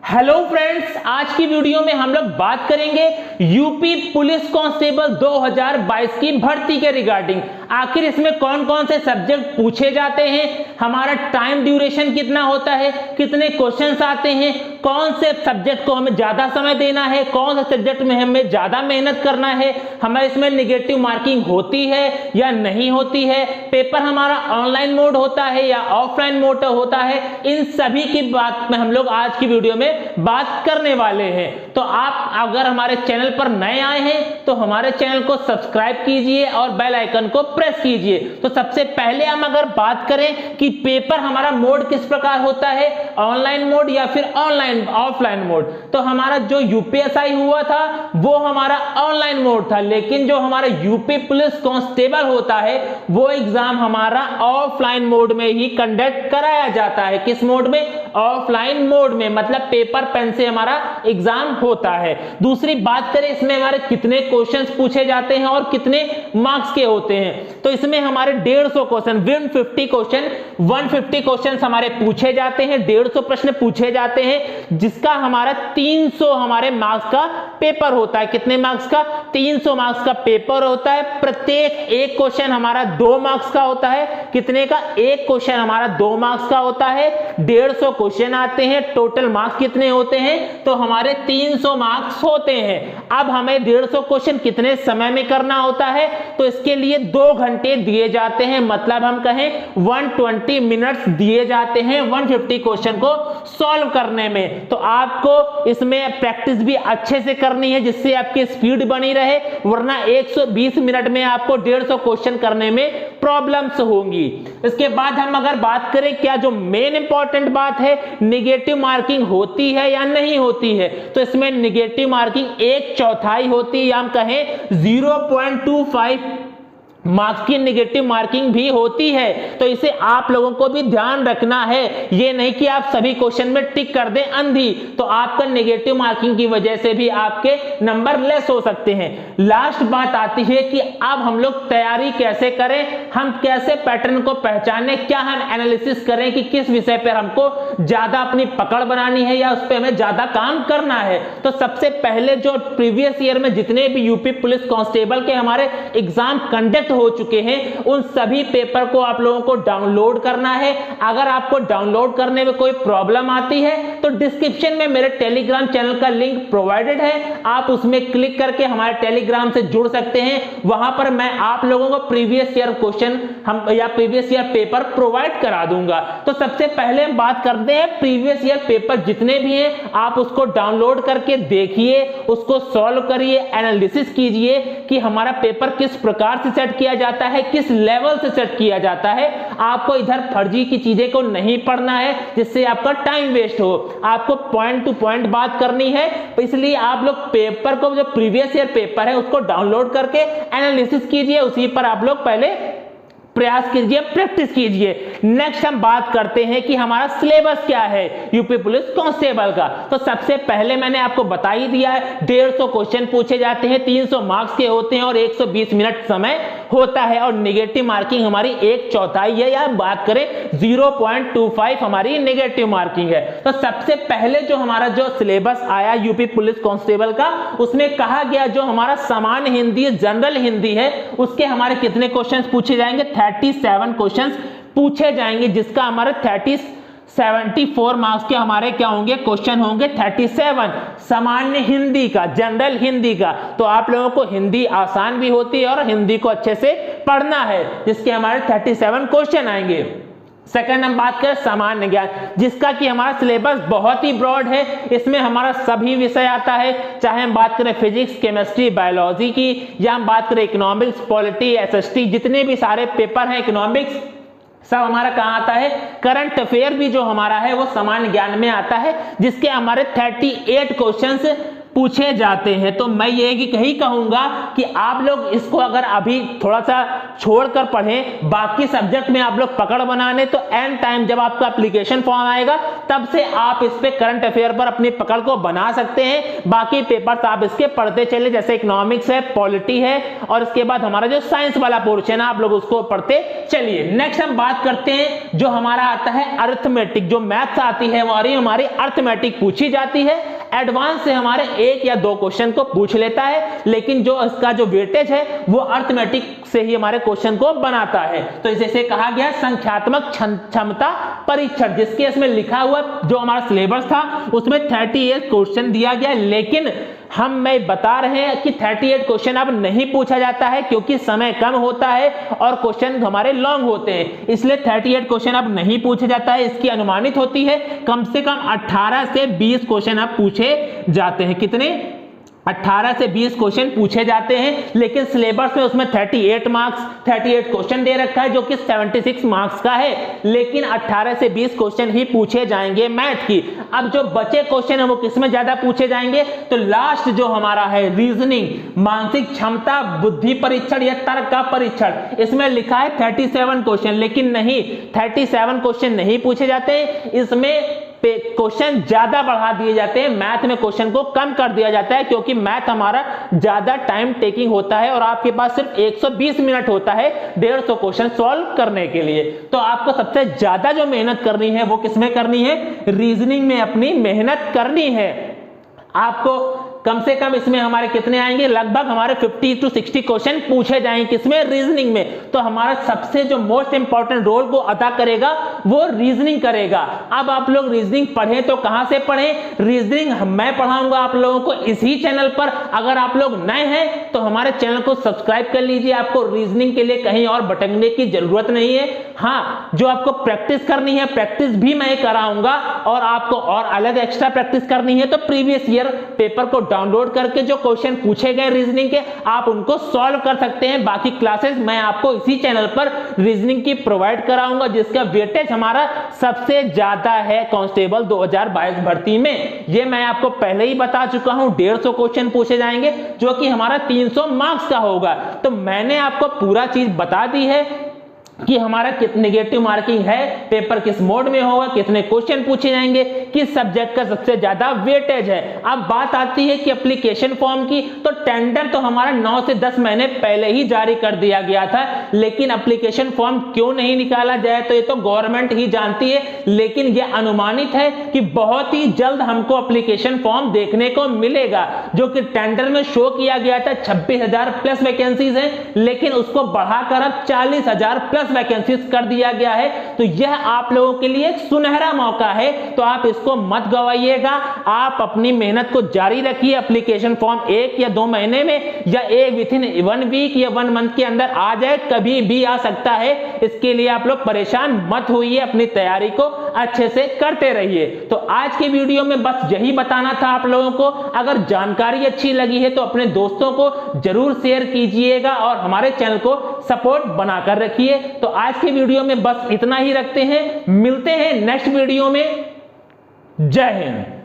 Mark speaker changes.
Speaker 1: Hello friends, आज की video में हम लोग बात करेंगे यूपी पुलिस कांस्टेबल 2022 की भर्ती के रिगार्डिंग। आखिर इसमें कौन कौन से सब्जेक्ट पूछे जाते हैं, हमारा टाइम ड्यूरेशन कितना होता है, कितने क्वेश्चंस आते हैं, कौन से सब्जेक्ट को हमें ज्यादा समय देना है, कौन से सब्जेक्ट में हमें ज्यादा मेहनत करना है, हमें इसमें नेगेटिव मार्किंग होती है या नहीं होती है, पेपर हमारा ऑनलाइन मोड होता है या ऑफलाइन मोड होता है, इन सभी की बात में हम लोग आज की वीडियो में बात करने वाले हैं। तो आप अगर हमारे चैनल पर नए आए हैं तो हमारे चैनल को सब्सक्राइब कीजिए और बेल आइकन को प्रेस कीजिए। तो सबसे पहले हम अगर बात करें कि पेपर हमारा मोड किस प्रकार होता है, ऑनलाइन मोड या फिर ऑनलाइन ऑफलाइन मोड, तो हमारा जो यूपीएसआई हुआ था वो हमारा ऑनलाइन मोड था, लेकिन जो हमारा यूपी पुलिस कांस्टेबल होता है वो एग्जाम हमारा ऑफलाइन मोड में ही कंडक्ट कराया जाता है। किस मोड में? ऑफलाइन मोड में, मतलब पेपर पेन से हमारा एग्जाम होता है। दूसरी बात करें इसमें हमारे कितने क्वेश्चंस पूछे जाते हैं और कितने मार्क्स के होते हैं, तो इसमें हमारे 150 क्वेश्चन 150 क्वेश्चन हमारे पूछे जाते हैं, 150 प्रश्न पूछे जाते हैं, जिसका हमारा 300 हमारे मार्क्स का पेपर होता है। कितने मार्क्स का? 300 मार्क्स का पेपर होता है। प्रत्येक एक क्वेश्चन हमारा 2 मार्क्स का होता है। कितने का? एक क्वेश्चन हमारा 2 मार्क्स का होता है। 150 क्वेश्चन आते हैं, टोटल मार्क्स कितने होते हैं? तो हमारे 300 मार्क्स होते हैं। अब हमें 150 क्वेश्चन कितने समय में करना होता है, तो इसके लिए 2 घंटे दिए जाते हैं, मतलब हम कहें 120 मिनट्स दिए जाते हैं 150 क्वेश्चन को सॉल्व करने में। तो आपको इसमें प्रैक्टिस भी अच्छे से करनी है जिससे आपकी स्पीड बनी रहे, वरना 120 मिनट में आपको 150 क्वेश्चन करने में प्रॉब्लम्स होंगी। इसके बाद हम अगर बात करें क्या जो मेन इंपॉर्टेंट बात है, नेगेटिव मार्किंग होती है या नहीं होती है, तो इसमें नेगेटिव मार्किंग 1/4 होती है, या हम कहें 0.25 मार्क्स की नेगेटिव मार्किंग भी होती है। तो इसे आप लोगों को भी ध्यान रखना है, ये नहीं कि आप सभी क्वेश्चन में टिक कर दें अंधी, तो आपका नेगेटिव मार्किंग की वजह से भी आपके नंबर लेस हो सकते हैं। लास्ट बात आती है कि अब हम लोग तैयारी कैसे करें, हम कैसे पैटर्न को पहचाने, क्या हम एनालिसिस करें कि किस विषय पर हमको ज्यादा अपनी पकड़ बनानी है या उस पर हमें ज्यादा काम करना है। तो सबसे पहले जो प्रीवियस ईयर में जितने भी यूपी पुलिस कांस्टेबल के हमारे एग्जाम कंडक्ट हो चुके हैं, उन सभी पेपर को आप लोगों को डाउनलोड करना है। अगर आपको डाउनलोड करने में कोई प्रॉब्लम आती है तो डिस्क्रिप्शन में मेरे टेलीग्राम चैनल का लिंक प्रोवाइडेड है, आप उसमें क्लिक करके हमारे टेलीग्राम से जुड़ सकते हैं। वहां पर मैं आप लोगों को प्रीवियस ईयर क्वेश्चन या प्रीवियस ईयर पेपर प्रोवाइड करा दूंगा। तो सबसे पहले हम बात करते हैं प्रीवियस ईयर पेपर जितने भी हैं, आप उसको डाउनलोड करके देखिए, उसको सॉल्व करिए, एनालिसिस कीजिए कि हमारा पेपर किस प्रकार से सेट किया जाता है, किस लेवल से सेट किया जाता है। आपको इधर फर्जी की चीजें को नहीं पढ़ना है जिससे आपका टाइम वेस्ट हो, आपको पॉइंट टू पॉइंट बात करनी है। इसलिए आप लोग पेपर को, जो प्रीवियस ईयर पेपर है उसको डाउनलोड करके एनालिसिस कीजिए, उसी पर आप लोग पहले प्रयास कीजिए, प्रैक्टिस कीजिए। नेक्स्ट हम बात करते हैं कि हमारा सिलेबस क्या है यूपी पुलिस कांस्टेबल का। तो सबसे पहले मैंने आपको बता ही दिया है, 150 क्वेश्चन पूछे जाते हैं, 300 मार्क्स के होते हैं और 120 मिनट समय होता है, और नेगेटिव मार्किंग हमारी 1/4 है, या बात करें 0.25 हमारी नेगेटिव मार्किंग है। तो सबसे पहले जो हमारा जो सिलेबस आया यूपी पुलिस कांस्टेबल का, उसमें कहा गया जो हमारा सामान्य हिंदी, जनरल हिंदी है, उसके हमारे कितने क्वेश्चन पूछे जाएंगे? 37 क्वेश्चंस पूछे जाएंगे, जिसका हमारे 74 मार्क्स के हमारे क्या होंगे? क्वेश्चन होंगे 37 सामान्य हिंदी का, जनरल हिंदी का। तो आप लोगों को हिंदी आसान भी होती है और हिंदी को अच्छे से पढ़ना है, जिसके हमारे 37 क्वेश्चन आएंगे। सेकंड हम बात करें सामान्य ज्ञान, जिसका कि हमारा सिलेबस बहुत ही ब्रॉड है, इसमें हमारा सभी विषय आता है, चाहे हम बात करें फिजिक्स, केमिस्ट्री, बायोलॉजी की, या हम बात करें इकोनॉमिक्स, पॉलिटी, एसएसटी, जितने भी सारे पेपर हैं इकोनॉमिक्स, सब हमारा कहां आता है? करंट अफेयर भी जो हमारा है वो सामान्य ज्ञान में आता है, जिसके हमारे 38 क्वेश्चंस पूछे जाते हैं। तो मैं यही कहूंगा कि आप लोग इसको अगर अभी थोड़ा सा छोड़कर पढ़ें, बाकी सब्जेक्ट में आप लोग पकड़ बनाने, तो एंड टाइम जब आपका एप्लीकेशन फॉर्म आएगा तब से आप इस पे करंट अफेयर पर अपनी पकड़ को बना सकते हैं। बाकी पेपर्स आप इसके पढ़ते चले, जैसे इकोनॉमिक्स है, पॉलिटी है, और इसके बाद हमारा जो साइंस वाला पोर्शन है आप लोग उसको पढ़ते चलिए। नेक्स्ट हम बात करते हैं जो हमारा आता है अरिथमेटिक। जो मैथ्स आती है हमारी अरिथमेटिक पूछी जाती है। एडवांस से हमारे 1 या 2 क्वेश्चन को पूछ लेता है, लेकिन जो इसका जो वेटेज है वो अरिथमेटिक से ही हमारे क्वेश्चन को बनाता है। तो इसे कहा गया संख्यात्मक क्षमता परीक्षण, जिसके इसमें लिखा हुआ जो हमारा सिलेबस था उसमें 38 क्वेश्चन दिया गया, लेकिन मैं बता रहे हैं कि 38 क्वेश्चन अब नहीं पूछा जाता है क्योंकि समय कम होता है और क्वेश्चन हमारे लॉन्ग होते हैं, इसलिए 38 क्वेश्चन अब नहीं पूछा जाता है। इसकी अनुमानित होती है कम से कम 18 से 20 क्वेश्चन अब पूछे जाते हैं। कितने? 18 से 20 क्वेश्चन पूछे जाते हैं, लेकिन सिलेबस में उसमें 38 क्वेश्चन दे रखा है जो कि 76 मार्क्स का है, लेकिन 18 से 20 क्वेश्चन ही पूछे जाएंगे मैथ की। अब जो बचे क्वेश्चन है वो किसमें ज्यादा पूछे जाएंगे? तो लास्ट जो हमारा है रीजनिंग, मानसिक क्षमता, बुद्धि परीक्षण या तर्क का परीक्षण, इसमें लिखा है 37 क्वेश्चन, लेकिन नहीं, 37 क्वेश्चन नहीं पूछे जाते। इसमें क्वेश्चन ज्यादा बढ़ा दिए जाते हैं, मैथ में क्वेश्चन को कम कर दिया जाता है क्योंकि मैथ हमारा ज्यादा टाइम टेकिंग होता है और आपके पास सिर्फ 120 मिनट होता है 150 क्वेश्चन सॉल्व करने के लिए। तो आपको सबसे ज्यादा जो मेहनत करनी है वो किसमें करनी है? रीजनिंग में अपनी मेहनत करनी है। आपको कम से कम इसमें हमारे कितने आएंगे? लगभग हमारे 50 to 60 क्वेश्चन पूछे जाएंगे। किसमें? रीजनिंग में। तो हमारा सबसे जो मोस्ट इंपॉर्टेंट रोल को अदा करेगा वो रीजनिंग करेगा। अब आप लोग रीजनिंग पढ़ें तो कहां से पढ़ें? रीजनिंग मैं पढ़ाऊंगा आप लोगों को इसी चैनल पर। अगर आप लोग नए हैं तो हमारे चैनल को सब्सक्राइब कर लीजिए। आपको रीजनिंग के लिए कहीं और भटकने की जरूरत नहीं है। हाँ, जो आपको प्रैक्टिस करनी है प्रैक्टिस भी मैं कराऊंगा, और आपको और अलग एक्स्ट्रा प्रैक्टिस करनी है तो प्रीवियस ईयर पेपर को डाउनलोड करके जो क्वेश्चन पूछे गए रीजनिंग के आप उनको सॉल्व कर सकते हैं। बाकी क्लासेस मैं आपको इसी चैनल पर रीजनिंग की प्रोवाइड कराऊंगा, जिसका वेटेज हमारा सबसे ज्यादा है कांस्टेबल 2022 भर्ती में। ये मैं आपको पहले ही बता चुका हूं, 150 क्वेश्चन पूछे जाएंगे जो कि हमारा 300 मार्क्स का होगा। तो मैंने आपको पूरा चीज बता दी है कि हमारा कितने नेगेटिव मार्किंग है, पेपर किस मोड में होगा, कितने क्वेश्चन पूछे जाएंगे, किस सब्जेक्ट का सबसे ज्यादा वेटेज है। अब बात आती है कि एप्लीकेशन फॉर्म की, तो टेंडर तो हमारा 9 से 10 महीने पहले ही जारी कर दिया गया था, लेकिन एप्लीकेशन फॉर्म क्यों नहीं निकाला जाए तो ये तो गवर्नमेंट ही जानती है, लेकिन ये अनुमानित है कि बहुत ही जल्द हमको एप्लीकेशन फॉर्म देखने को मिलेगा। जो कि टेंडर में शो किया गया था 26,000 प्लस वैकेंसीज है, लेकिन उसको बढ़ाकर अब 40,000 प्लस वैकेंसीज कर दिया गया है। तो यह आप लोगों के लिए एक सुनहरा मौका है, तो आप इसको मत गवाइएगा। आप अपनी मेहनत को जारी रखिए। एप्लीकेशन फॉर्म 1 या 2 महीने में या विथिन 1 वीक या 1 मंथ के अंदर आ जाए, कभी भी आ सकता है। इसके लिए आप लोग परेशान मत होइए, अपनी तैयारी को अच्छे से करते रहिए। तो आज के वीडियो में बस यही बताना था आप लोगों को। अगर जानकारी अच्छी लगी है तो अपने दोस्तों को जरूर शेयर कीजिएगा और हमारे चैनल को सपोर्ट बनाकर रखिए। तो आज के वीडियो में बस इतना ही रखते हैं, मिलते हैं नेक्स्ट वीडियो में। जय हिंद।